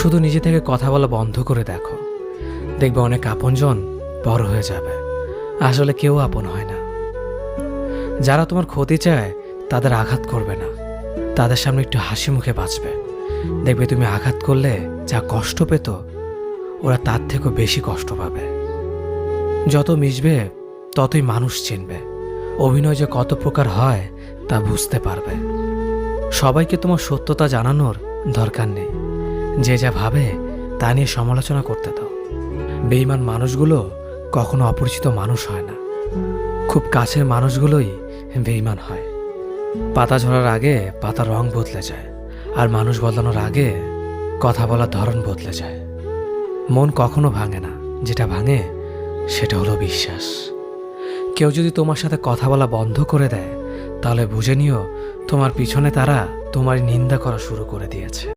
শুধু নিজে থেকে কথা বলা বন্ধ করে দেখো, দেখবে অনেক আপনজন বড় হয়ে যাবে। আসলে কেউ আপন হয় না। যারা তোমার ক্ষতি চায় তাদের আঘাত করবে না, তাদের সামনে একটু হাসি মুখে বাঁচবে। দেখবে তুমি আঘাত করলে যা কষ্ট পেত, ওরা তার থেকেও বেশি কষ্ট পাবে। যত মিশবে ততই মানুষ চিনবে। অভিনয় যে কত প্রকার হয় তা বুঝতে পারবে। সবাইকে তোমার সত্যতা জানানোর দরকার নেই। যে যা ভাবে তা নিয়ে সমালোচনা করতে দাও। বেঈমান মানুষগুলো কখনো অপরিচিত মানুষ হয় না, খুব কাছের মানুষগুলোই বেঈমান হয়। পাতা ঝরার আগে পাতার রং বদলে যায়, আর মানুষ বদলানোর আগে কথা বলার ধরন বদলে যায়। মন কখনো ভাঙে না, যেটা ভাঙে সেটা হলো বিশ্বাস। কেউ যদি তোমার সাথে কথা বলা বন্ধ করে দেয়, তাহলে বুঝে নিও তোমার পিছনে তারা তোমার নিন্দা করা শুরু করে দিয়েছে।